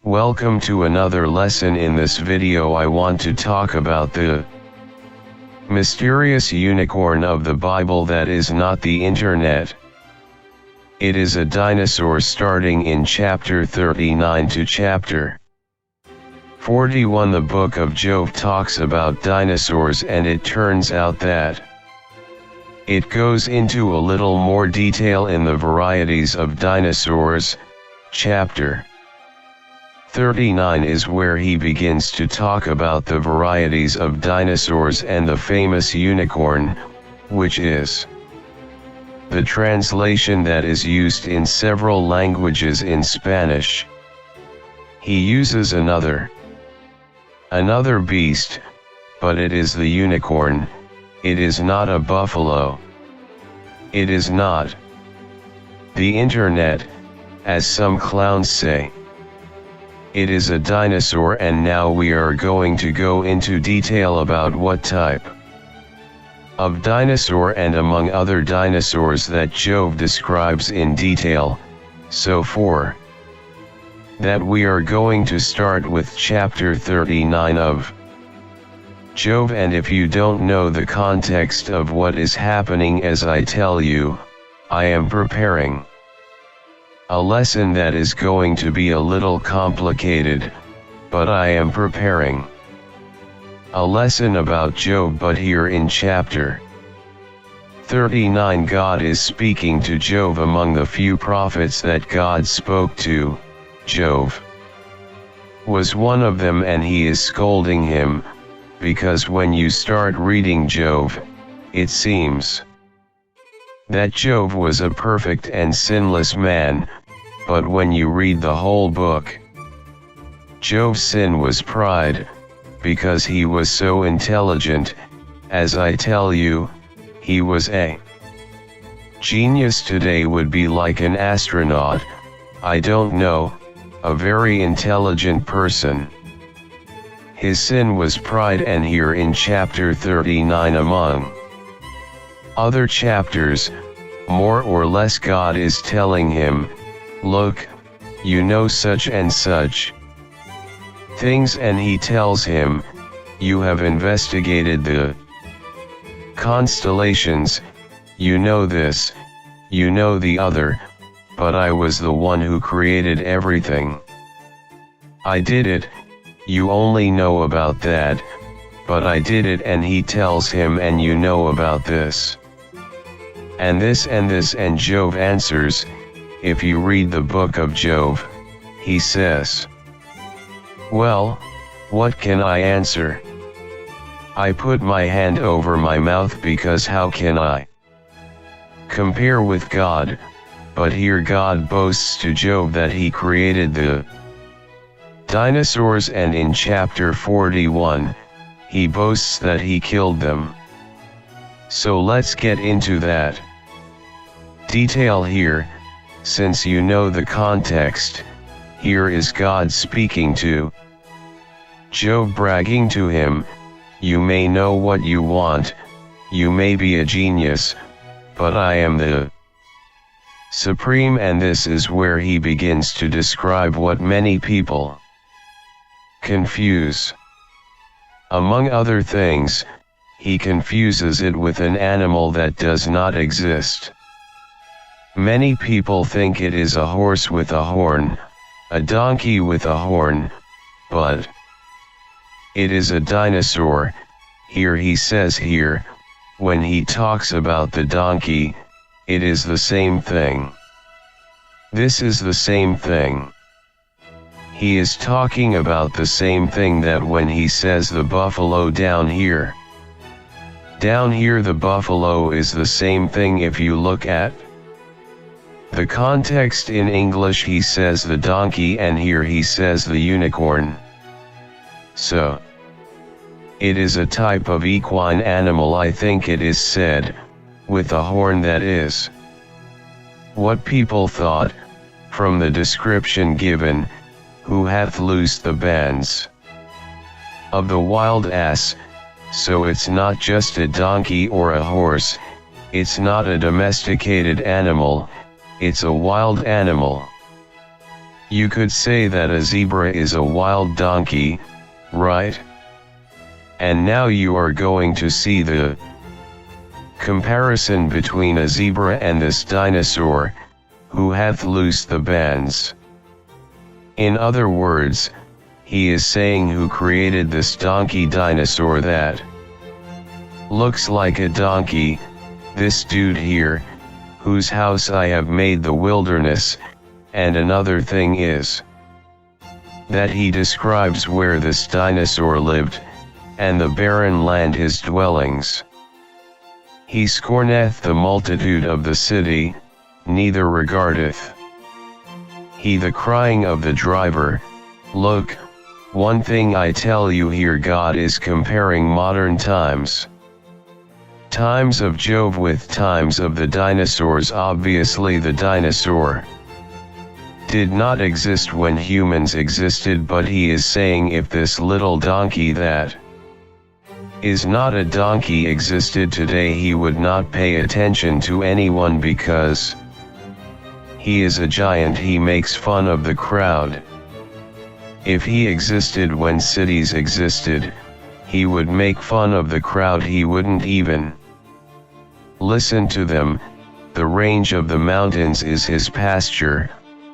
Welcome to another lesson. In this video I want to talk about the mysterious unicorn of the Bible that is not the internet. It is a dinosaur starting in chapter 39 to chapter 41. The book of Job talks about dinosaurs, and it turns out that it goes into a little more detail in the varieties of dinosaurs. Chapter 39 is where he begins to talk about the varieties of dinosaurs and the famous unicorn, which is the translation that is used in several languages. In Spanish, he uses another beast, but it is the unicorn. It is not a buffalo. It is not the internet, as some clowns say. It is a dinosaur, and now we are going to go into detail about what type of dinosaur and among other dinosaurs that Job describes in detail. So for that we are going to start with chapter 39 of Job, and if you don't know the context of what is happening as I tell you, I am preparing a lesson that is going to be a little complicated, but I am preparing a lesson about Job. But here in chapter 39 God is speaking to Job. Among the few prophets that God spoke to, Job was one of them, and he is scolding him, because when you start reading Job, it seems that Job was a perfect and sinless man, but when you read the whole book, Job's sin was pride, because he was so intelligent. As I tell you, he was a genius. Today would be like an astronaut, I don't know, a very intelligent person. His sin was pride, and here in chapter 39 among other chapters, more or less God is telling him, look, you know such and such things, and he tells him, you have investigated the constellations, you know this, you know the other, but I was the one who created everything. I did it. You only know about that, but I did it. And he tells him, and you know about this, and this and this. And Job answers. If you read the book of Job, he says, well, what can I answer? I put my hand over my mouth, because how can I compare with God? But here God boasts to Job that he created the dinosaurs, and in chapter 41, he boasts that he killed them. So let's get into that detail here, since you know the context. Here is God speaking to Job, bragging to him, you may know what you want, you may be a genius, but I am the supreme. And this is where he begins to describe what many people confuse. Among other things, he confuses it with an animal that does not exist. Many people think it is a horse with a horn, a donkey with a horn, but it is a dinosaur. Here he says here, when he talks about the donkey, it is the same thing. This is the same thing. He is talking about the same thing that when he says the buffalo down here. Down here the buffalo is the same thing. If you look at the context in English, he says the donkey, and here he says the unicorn. So, it is a type of equine animal, I think it is said, with a horn. That is what people thought, from the description given, who hath loosed the bands of the wild ass. So it's not just a donkey or a horse, it's not a domesticated animal, it's a wild animal. You could say that a zebra is a wild donkey, right? And now you are going to see the comparison between a zebra and this dinosaur, who hath loosed the bands. In other words, he is saying who created this donkey dinosaur that looks like a donkey, this dude here, whose house I have made the wilderness, and another thing is that he describes where this dinosaur lived, and the barren land his dwellings. He scorneth the multitude of the city, neither regardeth he the crying of the driver. Look, one thing I tell you here, God is comparing modern times. Times of Jove with times of the dinosaurs. Obviously the dinosaur did not exist when humans existed, but he is saying if this little donkey that is not a donkey existed today, he would not pay attention to anyone because he is a giant. He makes fun of the crowd. If he existed when cities existed, he would make fun of the crowd. He wouldn't even listen to them. The range of the mountains is his pasture.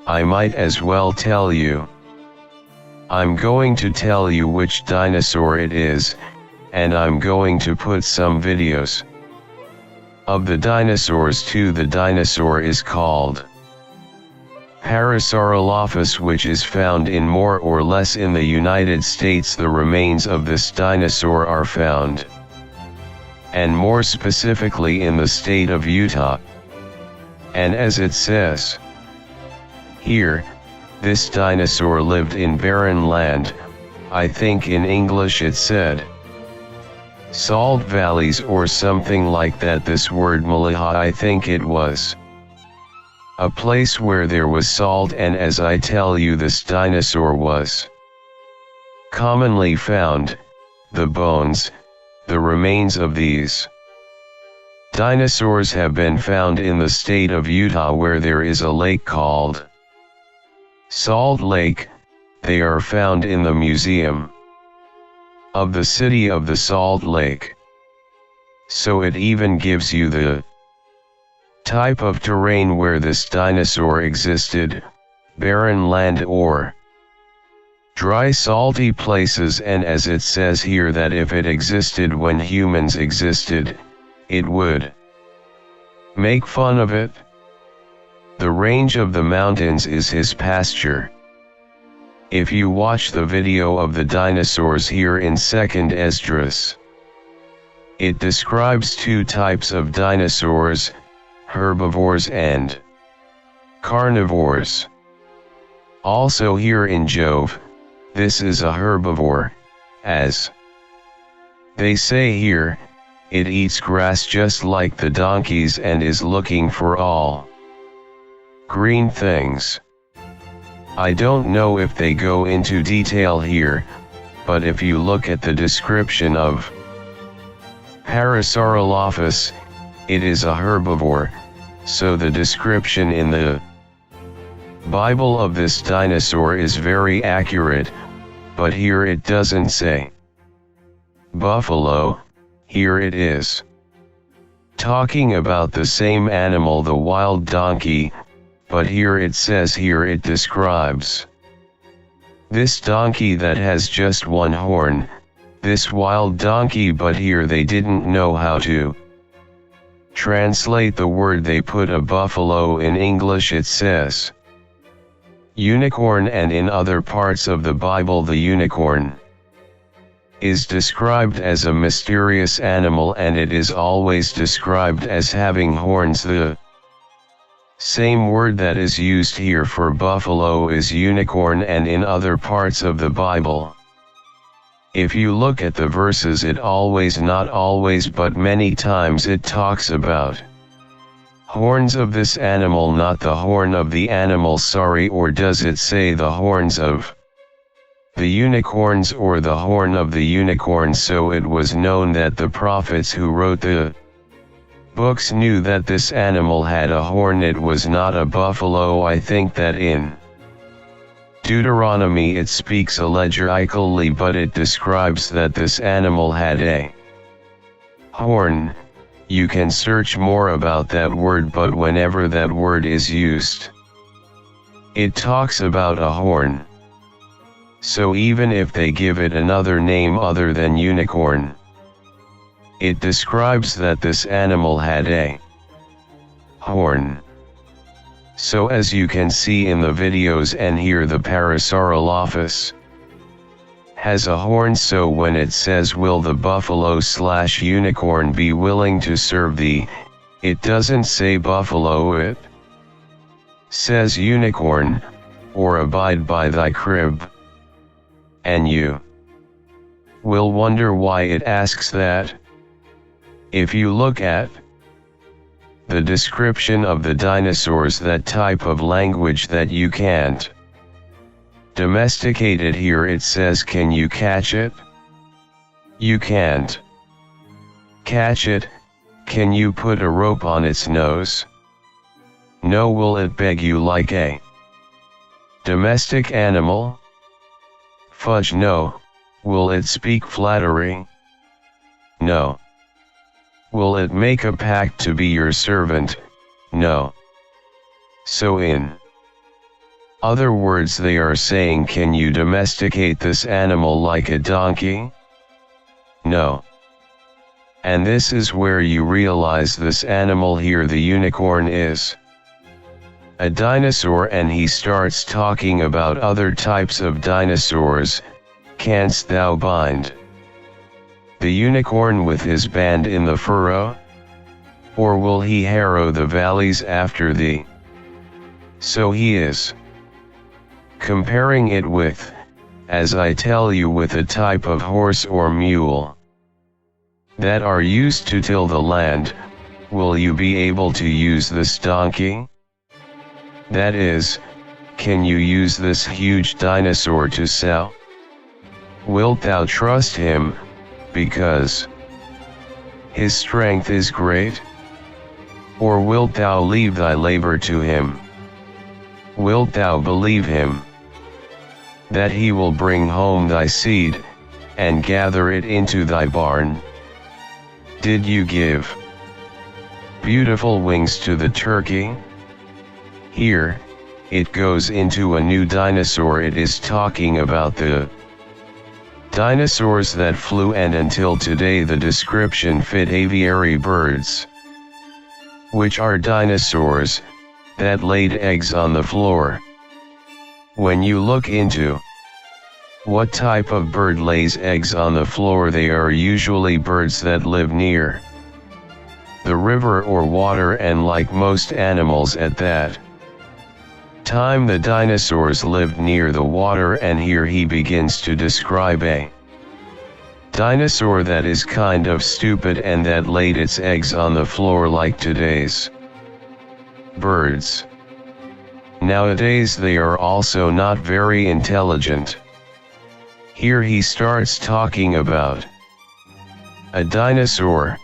I might as well tell you. I'm going to tell you which dinosaur it is, and I'm going to put some videos of the dinosaurs too. The dinosaur is called Parasaurolophus, which is found in more or less in the United States. The remains of this dinosaur are found, and more specifically in the state of Utah. And as it says here, this dinosaur lived in barren land. I think in English it said salt valleys or something like that. This word Malaha, I think it was a place where there was salt, and as I tell you, this dinosaur was commonly found. The bones, the remains of these dinosaurs have been found in the state of Utah, where there is a lake called Salt Lake. They are found in the museum of the city of the Salt Lake. So it even gives you the type of terrain where this dinosaur existed: barren land or dry salty places. And as it says here, that if it existed when humans existed, it would make fun of it. The range of the mountains is his pasture. If you watch the video of the dinosaurs here in 2nd Esdras, it describes two types of dinosaurs: herbivores and carnivores. Also here in Jove, this is a herbivore, as they say here. It eats grass just like the donkeys and is looking for all green things. I don't know if they go into detail here, but if you look at the description of Parasaurolophus, it is a herbivore. So the description in the Bible of this dinosaur is very accurate, but here it doesn't say buffalo. Here it is talking about the same animal, the wild donkey, but here it says, here it describes this donkey that has just one horn, this wild donkey. But here they didn't know how to translate the word. They put a buffalo. In English it says unicorn, and in other parts of the Bible the unicorn is described as a mysterious animal, and it is always described as having horns. The same word that is used here for buffalo is unicorn, and in other parts of the Bible, if you look at the verses, it always, not always but many times, it talks about horns of this animal, not the horn of the animal, or does it say the horns of the unicorns or the horn of the unicorn? So it was known that the prophets who wrote the books knew that this animal had a horn. It was not a buffalo. I think that in Deuteronomy it speaks allegorically, but it describes that this animal had a horn. You can search more about that word, but whenever that word is used, it talks about a horn. So even if they give it another name other than unicorn, it describes that this animal had a horn. So as you can see in the videos and here, the Parasaurolophus has a horn. So when it says will the buffalo/unicorn be willing to serve thee, it doesn't say buffalo, it says unicorn, or abide by thy crib. And you will wonder why it asks that. If you look at the description of the dinosaurs, that type of language that you can't domesticate it, here it says can you catch it? You can't catch it. Can you put a rope on its nose? No. Will it beg you like a domestic animal? Fudge, no. Will it speak flattery? No. Will it make a pact to be your servant? No. So in other words, they are saying, can you domesticate this animal like a donkey? No. And this is where you realize this animal here, the unicorn, is a dinosaur, and he starts talking about other types of dinosaurs. Canst thou bind the unicorn with his band in the furrow? Or will he harrow the valleys after thee? So he is comparing it with, as I tell you, with a type of horse or mule that are used to till the land. Will you be able to use this donkey? That is, can you use this huge dinosaur to sell? Wilt thou trust him, because his strength is great? Or wilt thou leave thy labor to him? Wilt thou believe him, that he will bring home thy seed, and gather it into thy barn? Did you give beautiful wings to the turkey? Here, it goes into a new dinosaur. It is talking about the dinosaurs that flew, and until today the description fit aviary birds, which are dinosaurs that laid eggs on the floor. When you look into what type of bird lays eggs on the floor, they are usually birds that live near the river or water, and like most animals at that time, the dinosaurs lived near the water. And here he begins to describe a dinosaur that is kind of stupid and that laid its eggs on the floor like today's birds. Nowadays they are also not very intelligent. Here he starts talking about a dinosaur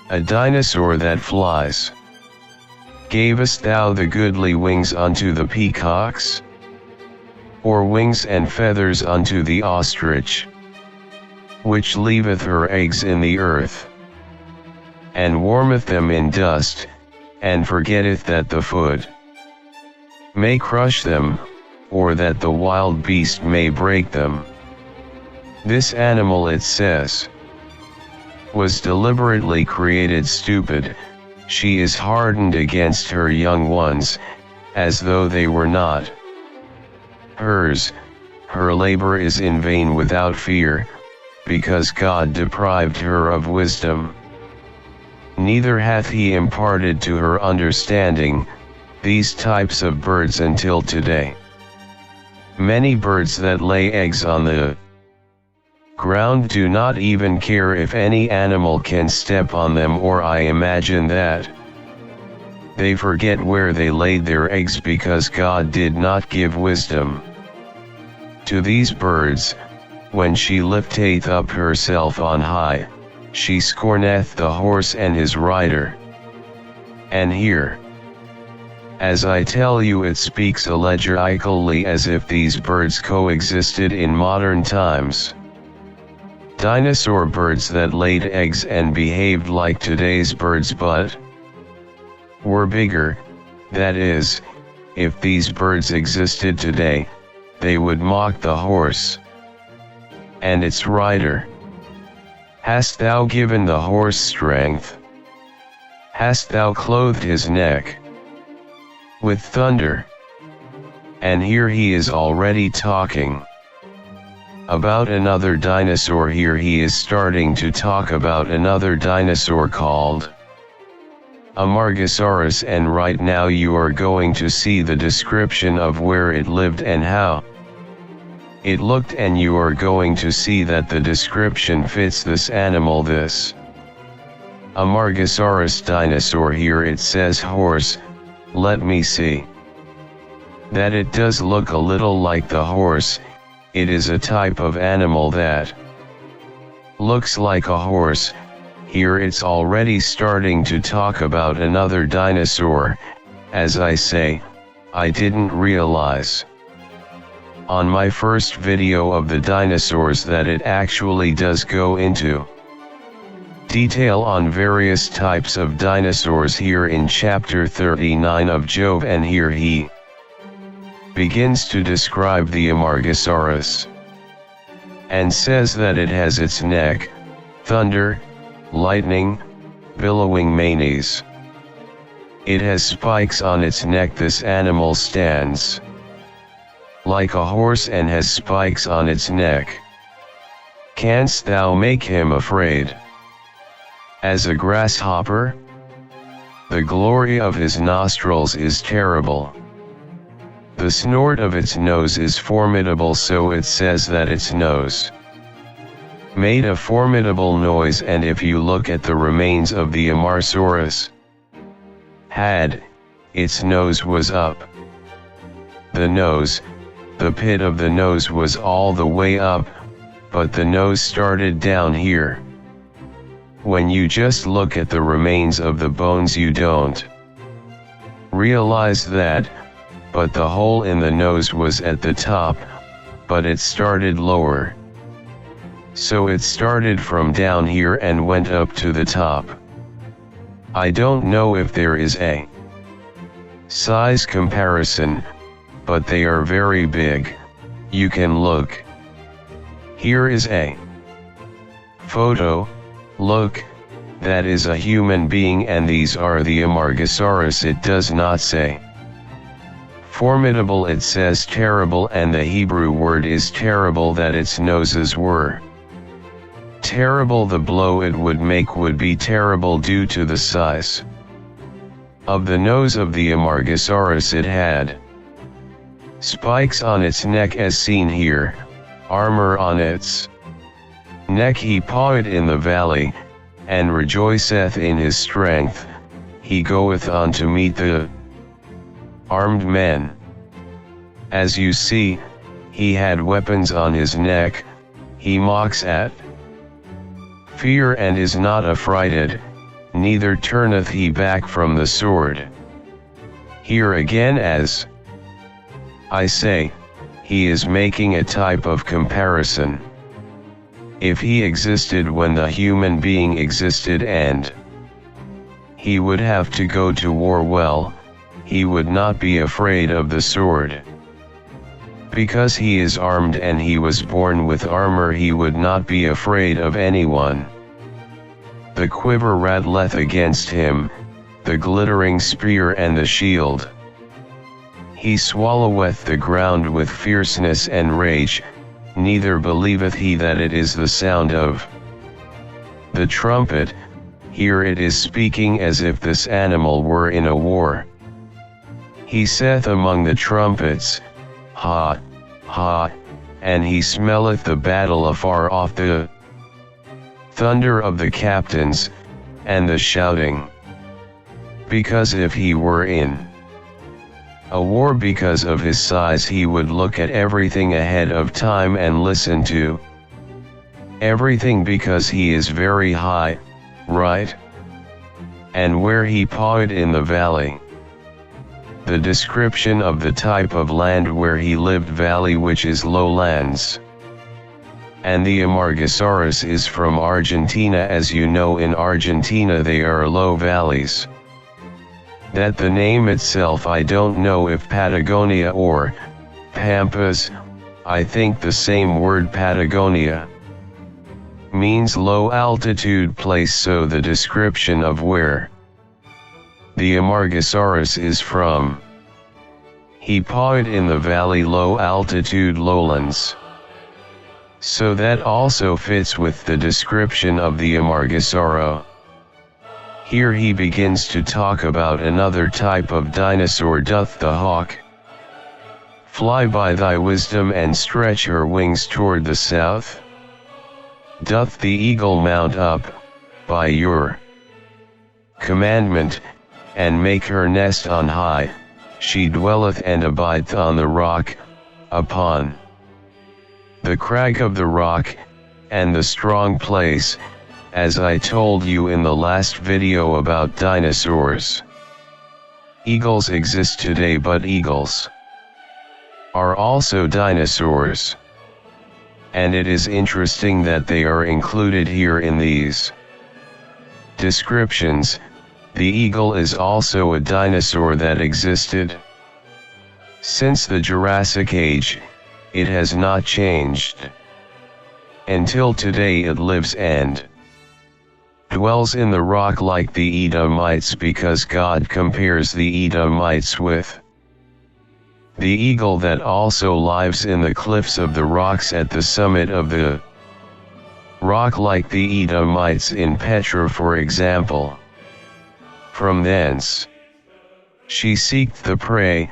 that flies. Gavest thou the goodly wings unto the peacocks? Or wings and feathers unto the ostrich, which leaveth her eggs in the earth, and warmeth them in dust, and forgetteth that the foot may crush them, or that the wild beast may break them? This animal, it says, was deliberately created stupid. She is hardened against her young ones, as though they were not hers. Her labor is in vain without fear, because God deprived her of wisdom. Neither hath he imparted to her understanding. These types of birds until today. Many birds that lay eggs on the ground do not even care if any animal can step on them, or I imagine that they forget where they laid their eggs, because God did not give wisdom to these birds. When she lifteth up herself on high, she scorneth the horse and his rider. And here, As I tell you, it speaks allegorically as if these birds coexisted in modern times. Dinosaur birds that laid eggs and behaved like today's birds but were bigger. That is, if these birds existed today, they would mock the horse and its rider. Hast thou given the horse strength? Hast thou clothed his neck with thunder? And here he is already talking about another dinosaur. Here he is starting to talk about another dinosaur called Amargasaurus, and right now you are going to see the description of where it lived and how it looked, and you are going to see that the description fits this animal, this Amargasaurus dinosaur. Here it says horse. Let me see that it does look a little like the horse. It is a type of animal that looks like a horse. Here it's already starting to talk about another dinosaur. As I say, I didn't realize on my first video of the dinosaurs that it actually does go into detail on various types of dinosaurs here in chapter 39 of Job, and here he begins to describe the Amargasaurus and says that it has its neck, thunder, lightning, billowing manes. It has spikes on its neck. This animal stands like a horse and has spikes on its neck. Canst thou make him afraid as a grasshopper? The glory of his nostrils is terrible. The snort of its nose is formidable. So it says that its nose made a formidable noise, and if you look at the remains of the Amargasaurus had, its nose was up. The nose, the pit of the nose was all the way up, but the nose started down here. When you just look at the remains of the bones you don't realize that, but the hole in the nose was at the top, but it started lower. So it started from down here and went up to the top. I don't know if there is a size comparison, but they are very big. You can look. Here is a photo. Look, that is a human being, and these are the Amargasaurus. It does not say formidable, it says terrible, and the Hebrew word is terrible, that its noses were terrible. The blow it would make would be terrible due to the size of the nose of the Amargasaurus. It had spikes on its neck as seen here, armor on its neck. He pawed in the valley, and rejoiceth in his strength. He goeth on to meet the armed men. As you see, he had weapons on his neck. He mocks at fear and is not affrighted, neither turneth he back from the sword. Here again, as I say, he is making a type of comparison. If he existed when the human being existed and he would have to go to war, well, he would not be afraid of the sword. Because he is armed and he was born with armor, he would not be afraid of anyone. The quiver rattleth against him, the glittering spear and the shield. He swalloweth the ground with fierceness and rage, neither believeth he that it is the sound of the trumpet. Here it is speaking as if this animal were in a war. He saith among the trumpets, Ha, ha, and he smelleth the battle afar off, the thunder of the captains, and the shouting. Because if he were in a war, because of his size, he would look at everything ahead of time and listen to everything, because he is very high, right? And where he pawed in the valley, the description of the type of land where he lived, valley, which is lowlands. And the Amargasaurus is from Argentina. As you know, in Argentina they are low valleys. That the name itself, I don't know if Patagonia or Pampas, I think the same word Patagonia, means low altitude place, so the description of where the Amargasaurus is from, he pawed in the valley, low altitude lowlands. So that also fits with the description of the Amargasaurus. Here he begins to talk about another type of dinosaur. Doth the hawk fly by thy wisdom and stretch her wings toward the south? Doth the eagle mount up by your commandment, and make her nest on high? She dwelleth and abideth on the rock, upon the crag of the rock, and the strong place, as I told you in the last video about dinosaurs. Eagles exist today, but eagles are also dinosaurs. And it is interesting that they are included here in these descriptions. The eagle is also a dinosaur that existed since the Jurassic Age. It has not changed. Until today it lives and dwells in the rock like the Edomites, because God compares the Edomites with the eagle that also lives in the cliffs of the rocks at the summit of the rock, like the Edomites in Petra, for example. From thence she seeked the prey,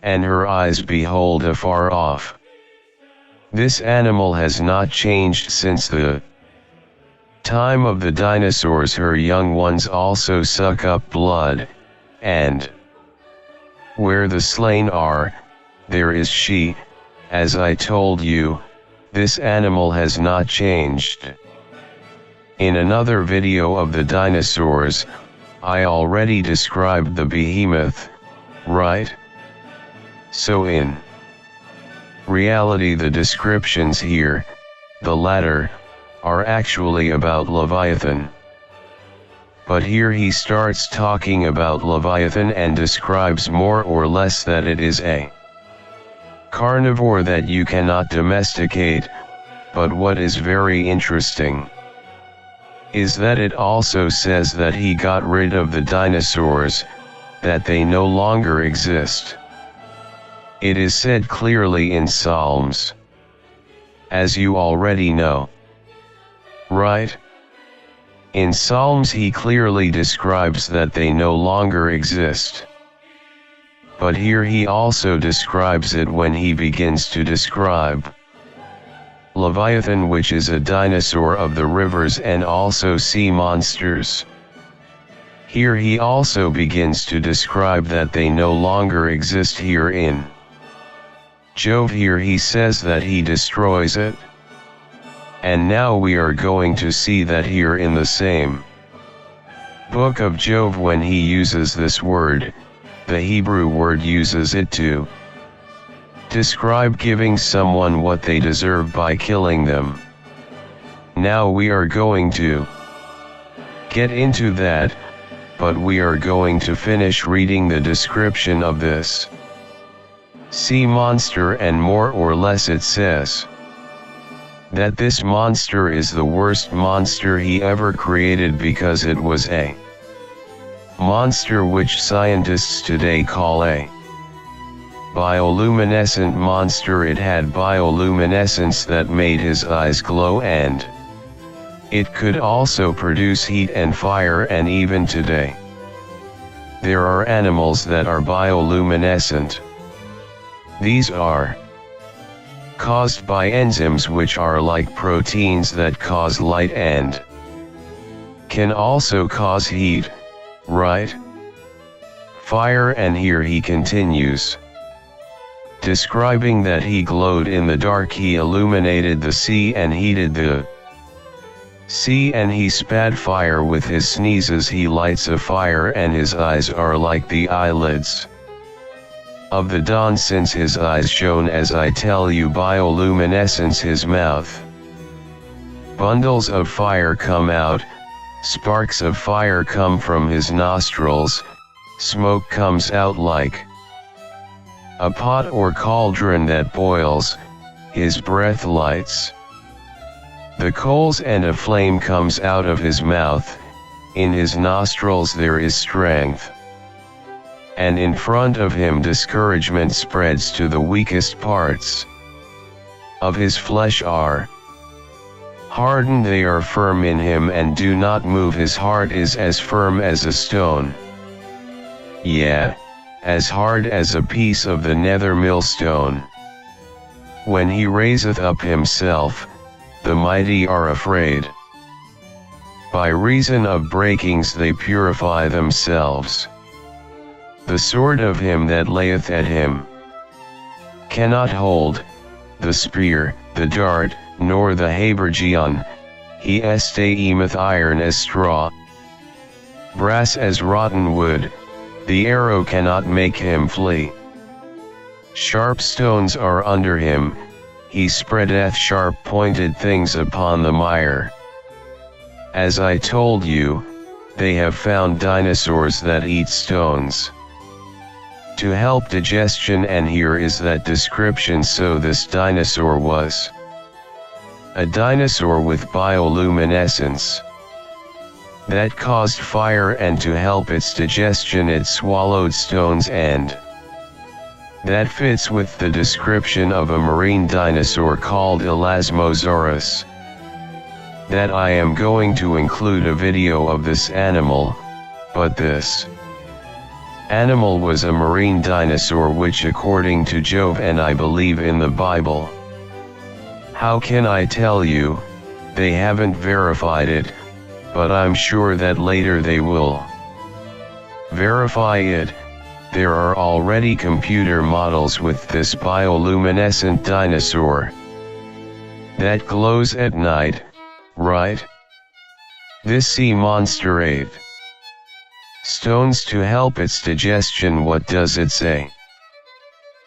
and her eyes behold afar off. This animal has not changed since the time of the dinosaurs. Her young ones also suck up blood, and where the slain are, there is she. As I told you, this animal has not changed. In another video of the dinosaurs, I already described the behemoth, right? So in reality the descriptions here, the latter, are actually about Leviathan. But here he starts talking about Leviathan and describes more or less that it is a carnivore that you cannot domesticate. But what is very interesting is that it also says that he got rid of the dinosaurs, that they no longer exist. It is said clearly in Psalms, as you already know, right? In Psalms he clearly describes that they no longer exist. But here he also describes it when he begins to describe Leviathan, which is a dinosaur of the rivers and also sea monsters. Here he also begins to describe that they no longer exist here in Job. Here he says that he destroys it. And now we are going to see that here in the same book of Job, when he uses this word, the Hebrew word uses it to describe giving someone what they deserve by killing them. Now we are going to get into that, but we are going to finish reading the description of this sea monster, and more or less it says that this monster is the worst monster he ever created, because it was a monster which scientists today call a bioluminescent monster. It had bioluminescence that made his eyes glow, and it could also produce heat and fire. And even today there are animals that are bioluminescent. These are caused by enzymes which are like proteins that cause light and can also cause heat, right? Fire. And here he continues describing that he glowed in the dark, he illuminated the sea and heated the sea, and he spat fire with his sneezes, he lights a fire, and his eyes are like the eyelids of the dawn, since his eyes shone as I tell you bioluminescence his mouth. Bundles of fire come out, sparks of fire come from his nostrils, smoke comes out like a pot or cauldron that boils, his breath lights the coals, and a flame comes out of his mouth, in his nostrils there is strength. And in front of him discouragement spreads to the weakest parts of his flesh are hardened, they are firm in him and do not move, his heart is as firm as a stone. Yea, as hard as a piece of the nether millstone. When he raiseth up himself, the mighty are afraid. By reason of breakings they purify themselves. The sword of him that layeth at him cannot hold, the spear, the dart, nor the habergeon, he esteemeth iron as straw, brass as rotten wood, the arrow cannot make him flee. Sharp stones are under him, he spreadeth sharp pointed things upon the mire. As I told you, they have found dinosaurs that eat stones to help digestion, and here is that description. So this dinosaur was a dinosaur with bioluminescence that caused fire, and to help its digestion it swallowed stones, and that fits with the description of a marine dinosaur called Elasmosaurus. That I am going to include a video of this animal, but this animal was a marine dinosaur, which according to Job and I believe in the Bible. How can I tell you? They haven't verified it, but I'm sure that later they will verify it. There are already computer models with this bioluminescent dinosaur that glows at night, right? This sea monster ate stones to help its digestion. What does it say?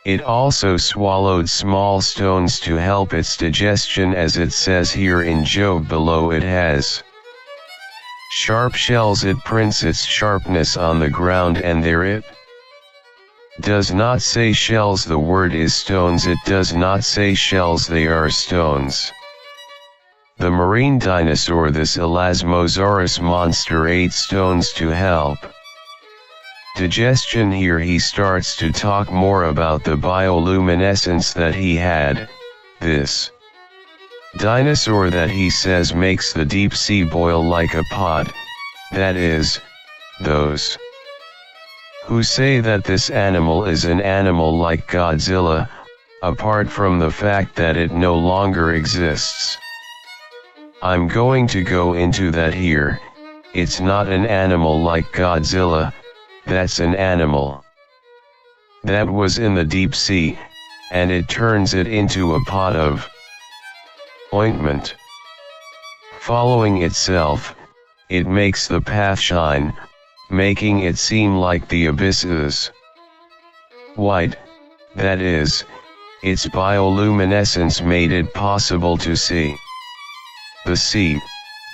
It also swallowed small stones to help its digestion, as it says here in Job. Below it has sharp shells, it prints its sharpness on the ground, and there it does not say shells, the word is stones. It does not say shells, they are stones. The marine dinosaur, this Elasmosaurus monster, ate stones to help digestion. Here he starts to talk more about the bioluminescence that he had. This dinosaur that he says makes the deep sea boil like a pot. That is, those who say that this animal is an animal like Godzilla, apart from the fact that it no longer exists. I'm going to go into that here. It's not an animal like Godzilla, that's an animal that was in the deep sea, and it turns it into a pot of ointment. Following itself, it makes the path shine, making it seem like the abyss is white. That is, its bioluminescence made it possible to see the sea,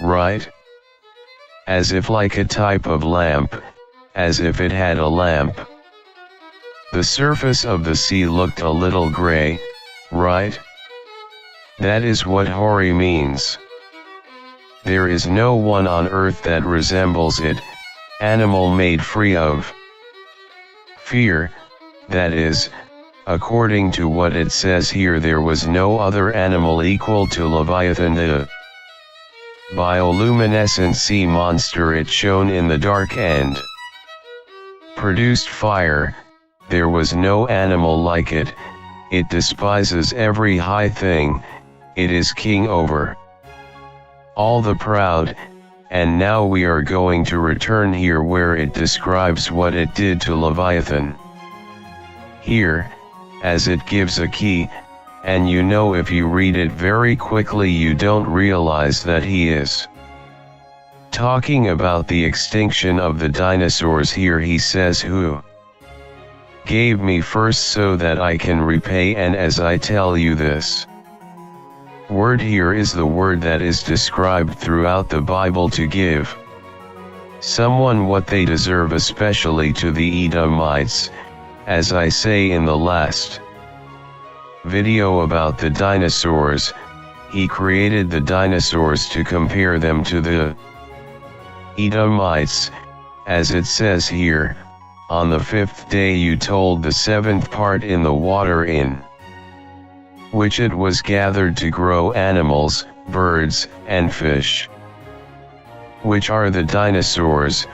right? As if like a type of lamp, as if it had a lamp. The surface of the sea looked a little gray, right? That is what Hori means. There is no one on earth that resembles it, animal made free of fear. That is, according to what it says here, there was no other animal equal to Leviathan, the bioluminescent sea monster. It shone in the dark and produced fire. There was no animal like it. It despises every high thing. It is king over all the proud. And now we are going to return here where it describes what it did to Leviathan. Here, as it gives a key, and you know if you read it very quickly you don't realize that he is talking about the extinction of the dinosaurs. Here he says who gave me first so that I can repay, and as I tell you this word here is the word that is described throughout the Bible to give someone what they deserve, especially to the Edomites, as I say in the last video about the dinosaurs. He created the dinosaurs to compare them to the Edomites, as it says here, on the 5th day you told the 7th part in the water in which it was gathered to grow animals, birds, and fish, which are the dinosaurs,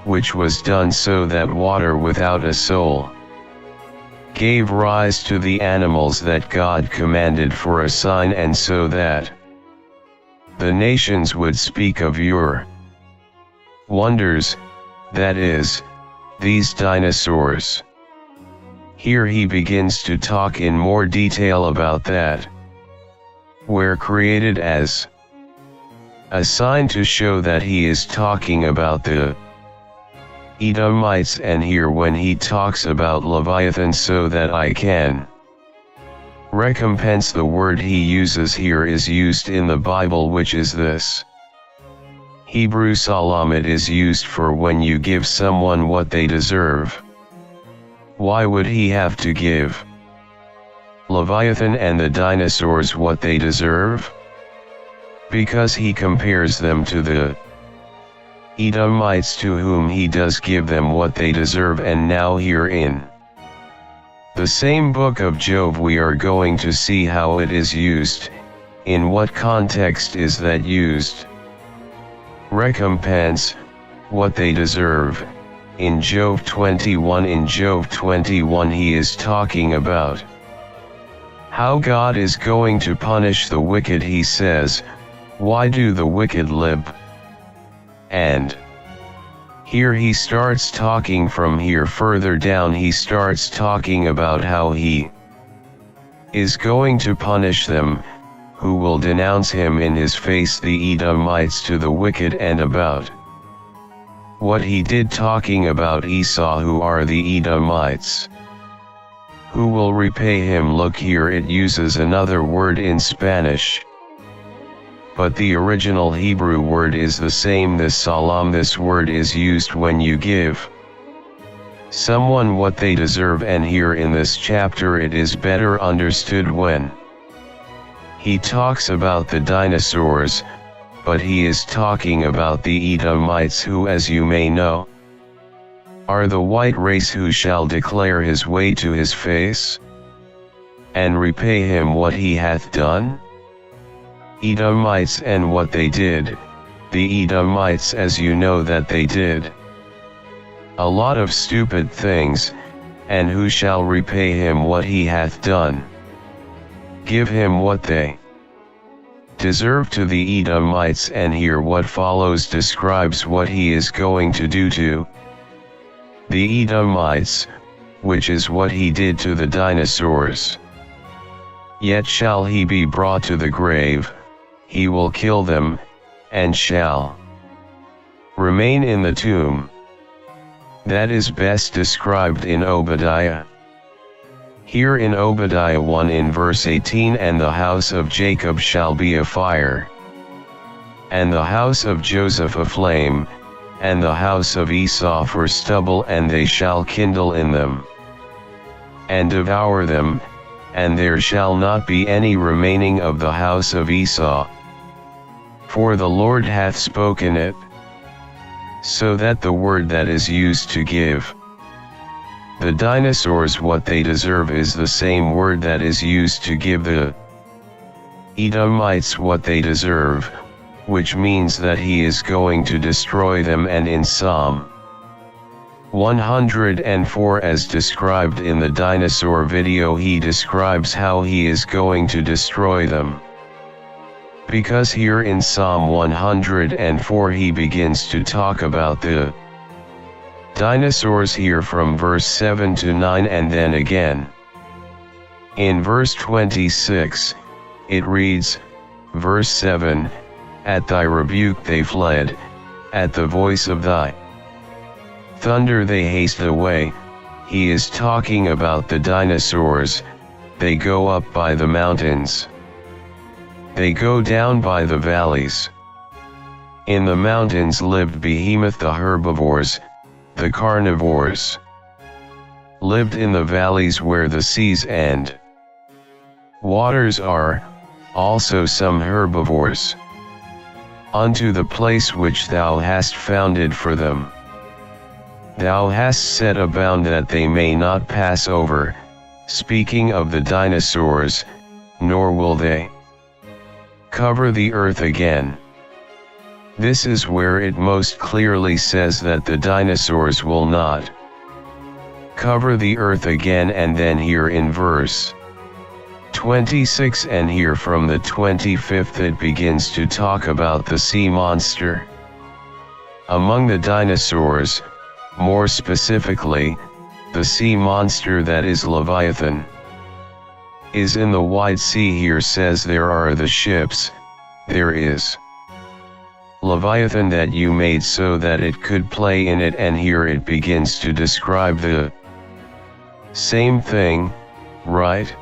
which was done so that water without a soul gave rise to the animals that God commanded for a sign, and so that the nations would speak of your wonders, that is, these dinosaurs. Here he begins to talk in more detail about that, were created as a sign to show that he is talking about the Edomites, and here when he talks about Leviathan, so that I can recompense, the word he uses here is used in the Bible, which is this Hebrew salam. It is used for when you give someone what they deserve. Why would he have to give Leviathan and the dinosaurs what they deserve? Because he compares them to the Edomites, to whom he does give them what they deserve. And now here in the same book of Job we are going to see how it is used. In what context is that used? Recompense, what they deserve. In Job 21, he is talking about how God is going to punish the wicked. He says, "Why do the wicked live?" And here he starts talking from here further down, he starts talking about how he is going to punish them, who will denounce him in his face, the Edomites, to the wicked, and about what he did, talking about Esau, who are the Edomites, who will repay him. Look here, it uses another word in Spanish, but the original Hebrew word is the same, this salam. This word is used when you give someone what they deserve, and here in this chapter it is better understood when he talks about the dinosaurs, but he is talking about the Edomites, who, as you may know, are the white race, who shall declare his way to his face, and repay him what he hath done. Edomites, and what they did, the Edomites, as you know, that they did a lot of stupid things, and who shall repay him what he hath done? Give him what they deserve to the Edomites. And here what follows describes what he is going to do to the Edomites, which is what he did to the dinosaurs. Yet shall he be brought to the grave, he will kill them, and shall remain in the tomb. That is best described in Obadiah. Here in Obadiah 1 in verse 18, "And the house of Jacob shall be a fire, and the house of Joseph a flame, and the house of Esau for stubble, and they shall kindle in them, and devour them, and there shall not be any remaining of the house of Esau. For the Lord hath spoken it." So that the word that is used to give the dinosaurs what they deserve is the same word that is used to give the Edomites what they deserve, which means that he is going to destroy them. And in Psalm 104, as described in the dinosaur video, he describes how he is going to destroy them. Because here in Psalm 104 he begins to talk about the dinosaurs here from verse 7 to 9, and then again in verse 26, it reads, verse 7, "At thy rebuke they fled, at the voice of thy thunder they haste away, he is talking about the dinosaurs. They go up by the mountains. They go down by the valleys. In the mountains lived Behemoth, the herbivores, the carnivores. Lived in the valleys where the seas and waters are, also some herbivores. Unto the place which thou hast founded for them. Thou hast set a bound that they may not pass over, speaking of the dinosaurs, nor will they cover the earth again. This is where it most clearly says that the dinosaurs will not cover the earth again, and then here in verse 26 and here from the 25th it begins to talk about the sea monster. Among the dinosaurs, more specifically, the sea monster that is Leviathan, is in the wide sea. Here says there are the ships, there is Leviathan that you made so that it could play in it, and here it begins to describe the same thing, right?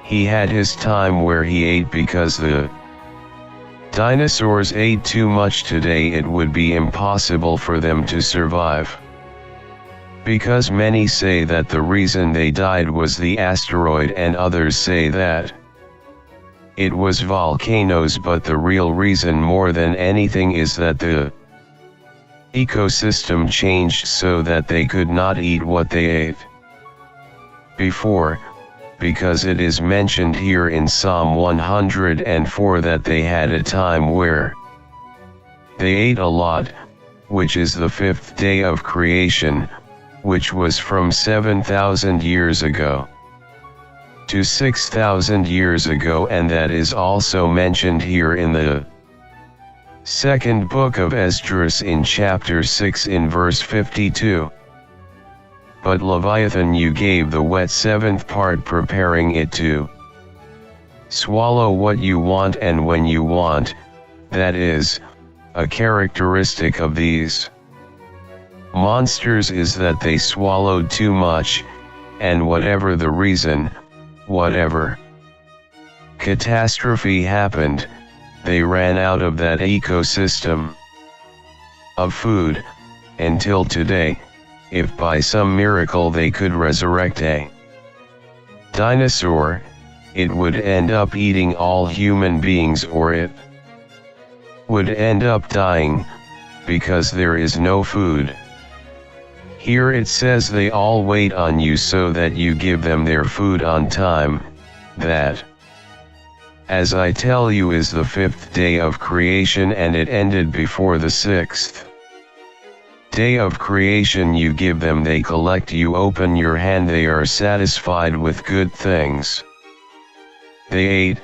He had his time where he ate because the dinosaurs ate too much. Today it would be impossible for them to survive. Because many say that the reason they died was the asteroid, and others say that it was volcanoes, but the real reason more than anything is that the ecosystem changed so that they could not eat what they ate before, because it is mentioned here in Psalm 104 that they had a time where they ate a lot, which is the 5th day of creation, which was from 7,000 years ago to 6,000 years ago, and that is also mentioned here in the second book of Esdras in chapter 6 in verse 52. But Leviathan you gave the wet 7th part, preparing it to swallow what you want and when you want. That is, a characteristic of these monsters is that they swallowed too much, and whatever the reason, whatever catastrophe happened, they ran out of that ecosystem of food. Until today, if by some miracle they could resurrect a dinosaur, it would end up eating all human beings, or it would end up dying, because there is no food. Here it says they all wait on you so that you give them their food on time. That, as I tell you, is the 5th day of creation, and it ended before the 6th day of creation. You give them, they collect. You open your hand, they are satisfied with good things. They ate,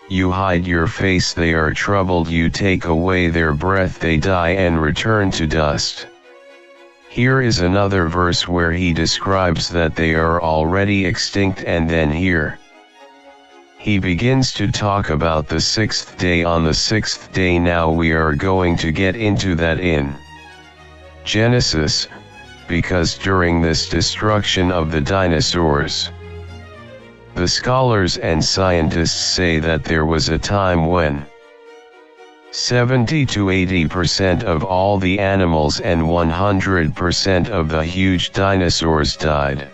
you hide your face, they are troubled. You take away their breath, they die and return to dust. Here is another verse where he describes that they are already extinct, and then here he begins to talk about the 6th day. On the 6th day, now we are going to get into that in Genesis, because during this destruction of the dinosaurs, the scholars and scientists say that there was a time when 70 to 80% of all the animals and 100% of the huge dinosaurs died.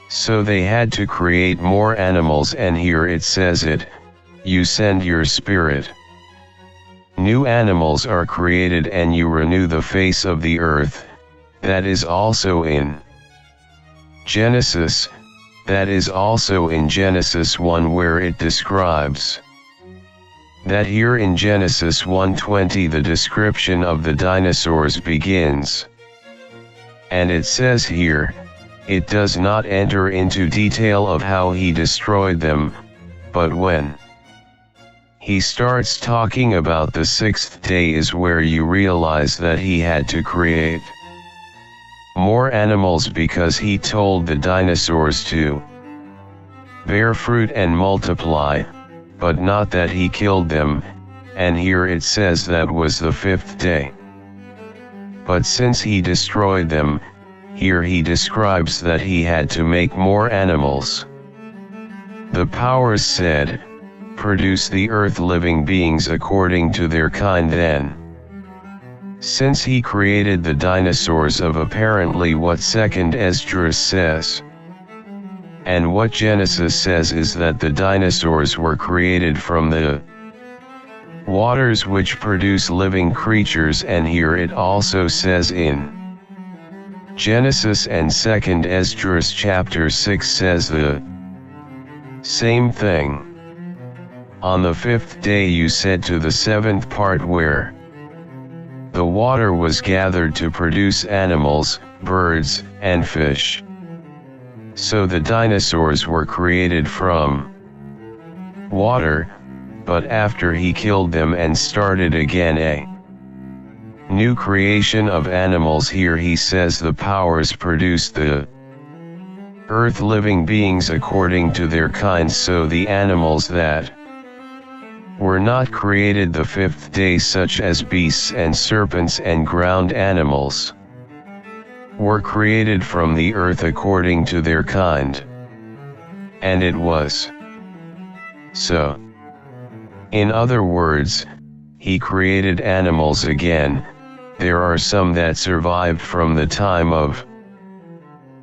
So they had to create more animals, and here it says it, you send your spirit. New animals are created and you renew the face of the earth. That is also in Genesis. That is also in Genesis 1 where it describes that here in Genesis 1:20 the description of the dinosaurs begins. And it says here, it does not enter into detail of how he destroyed them, but when he starts talking about the 6th day is where you realize that he had to create more animals, because he told the dinosaurs to bear fruit and multiply, but not that he killed them, and here it says that was the 5th day. But since he destroyed them, here he describes that he had to make more animals. The powers said, "Produce the earth living beings according to their kind then." Since he created the dinosaurs of apparently what 2nd Esdras says. And what Genesis says is that the dinosaurs were created from the waters which produce living creatures, and here it also says in Genesis and 2nd Esdras chapter 6 says the same thing. On the 5th day you said to the 7th part where the water was gathered to produce animals, birds, and fish. So the dinosaurs were created from water, but after he killed them and started again a new creation of animals, here he says the powers produced the earth living beings according to their kinds. So the animals that were not created the 5th day, such as beasts and serpents and ground animals, were created from the earth according to their kind. And it was so. In other words, he created animals again. There are some that survived from the time of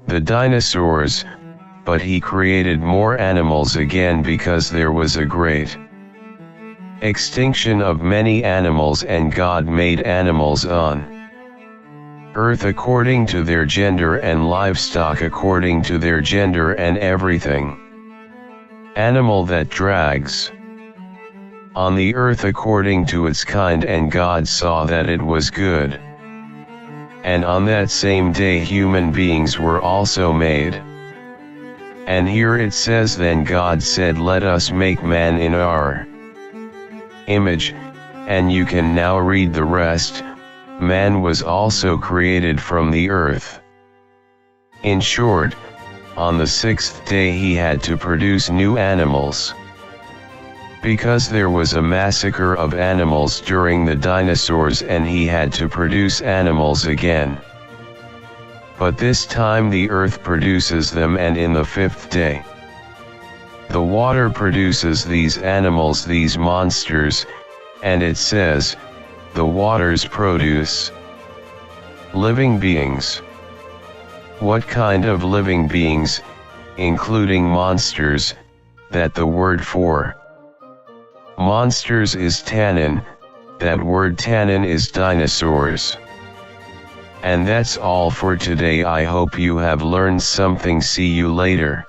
the dinosaurs, but he created more animals again because there was a great extinction of many animals, and God made animals on earth according to their gender and livestock according to their gender and everything animal that drags on the earth according to its kind, and God saw that it was good. And on that same day human beings were also made. And here it says, then God said, let us make man in our image, and you can now read the rest. Man was also created from the earth. In short, on the 6th day he had to produce new animals. Because there was a massacre of animals during the dinosaurs, and he had to produce animals again. But this time the earth produces them, and in the 5th day the water produces these animals, these monsters, and it says, the waters produce living beings. What kind of living beings, including monsters? That the word for monsters is tannin, that word tannin is dinosaurs. And that's all for today. I hope you have learned something. See you later.